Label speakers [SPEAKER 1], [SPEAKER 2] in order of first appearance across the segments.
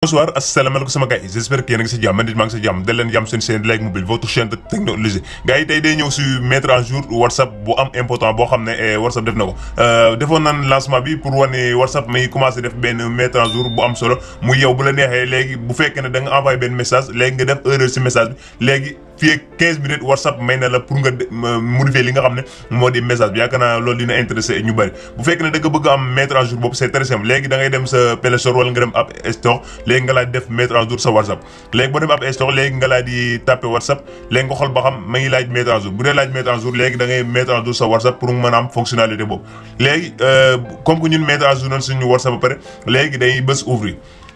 [SPEAKER 1] Bonsoir, asalaamaaleykum sama gars yi j'espère que yéen a ngi si jàmm man nit maa ngi si jàmm dal leen jàmm seen chaîne Like Mobile votre chaîne de technologie gars yi tey day ñëw si mettre à jour WhatsApp bu am important boo xam ne WhatsApp def na ko defoon nan lancement bi pour wane WhatsApp may commencé def benn mettre à jour bu am solo muy yow bu la neexee léegi bu fekkee ne da nga envoyé benn message léegi nga def erreur si message bi léegi fii ak 15 minutes WhatsApp may na la pour nga modifier li nga xam ne moo di message bi yaakaar naa loolu dina intéressé ñu bëri bu fekkee ne da nga bëgg am mettre à jour boobu c'est très simple léegi da ngay dem sa Play Store wala nga dem App Store léegi nga laaj def mettre à jour sa WhatsApp léegi boo dem App Store léegi nga laaj di tapé WhatsApp léegi nga xool ba xam ma ngi laaj mettre à jour bu dee laaj mettre à jour léegi da ngay mettre à jour sa WhatsApp pour mën a am fonctionnalité boobu léegi comme que ñun mettre à jour nañ suñu WhatsApp ba pare léegi day bës ouvrir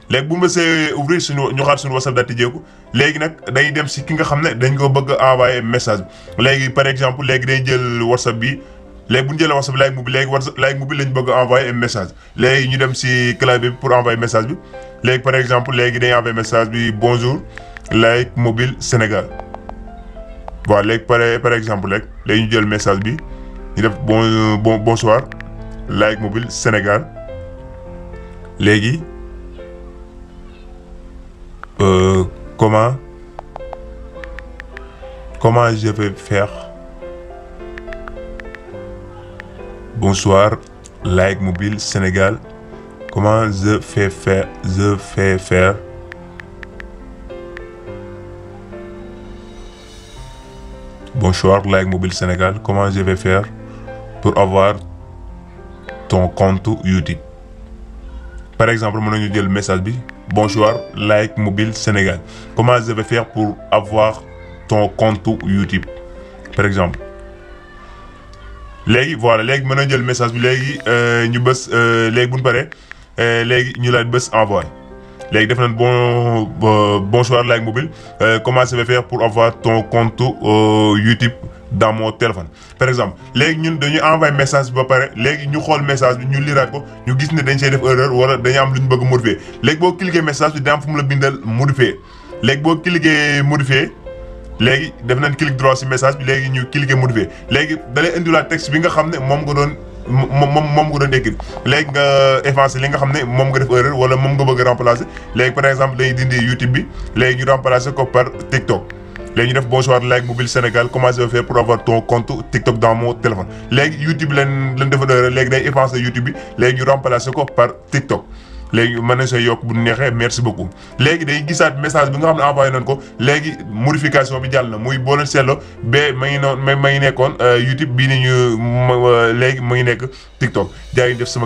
[SPEAKER 1] léegi bu mësee ouvrir suñu ñu xaar suñu WhatsApp daal tijjeeku léegi nag day dem si ki nga xam ne dañ ko bëgg a envoyer message bi léegi par exemple léegi day jël WhatsApp bi léegi bu ñu jëlee WhatsApp Like Mobile léegi WhatsApp Like Mobile lañ bëgg a envoyer message léegi ñu dem si clavier bi pour envoyer message bi léegi par exemple léegi dañuy envoyer message bi bonjour Like Mobile Sénégal waaw léegi par exemple rek léegi ñu jël message bi ñu def bonsoir Like Mobile Sénégal léegi. Comment je vais faire? Bonsoir, Like Mobile Sénégal. Comment je fais faire? Bonsoir, Like Mobile Sénégal. Comment je vais faire pour avoir ton compte YouTube? Par exemple, mën nañu jël message bi. Bonsoir, Like Mobile Sénégal. Comment je vais faire pour avoir ton compte YouTube par exemple léegi voilà léegi mën na jël message bi léegi ñu bës léegi bu ñu paree léegi ñu laaj bës envoyer léegi def nañ bonsoir Like Mobile comment je vais faire pour avoir ton compte YouTube dans mon téléphone par exemple léegi ñun dañuy envoyer message bi ba pare léegi ñu xool message bi ñu liraat ko ñu gis ne dañ see def erreur wala dañu am lu ñu bëgg modifier léegi boo cliquer message bi da am fu mu la bindal modifier léegi boo cliquer modifier léegi def nañ clic droit ci message bi léegi ñu cliquer modifier léegi da lay indiwaat texte bi nga xam ne moom nga doon moom nga doon écrire léegi nga effacer li nga xam ne moom nga def erreur wala moom nga bëgg a remplacer léegi par exemple dañuy dindi YouTube bi léegi ñu remplacer ko par TikTok. léegi ñu def bonsoir Like Mobile Sénégal comment je vais faire pour avoir ton compte TikTok dans mon téléphone léegi YouTube lañ defa léegi day effacer YouTube bi léegi ñu remplacer ko par TikTok léegi mën nañ see yokk bu neexee merci beaucoup léegi day gisaat message bi nga xam ne envoyé nañ ko léegi modification bi jàll na muy boo leen seetloo ba ma ngi nekkoon YouTube bii ni ñu léegi ma ngi nekk TikTok jaay def sama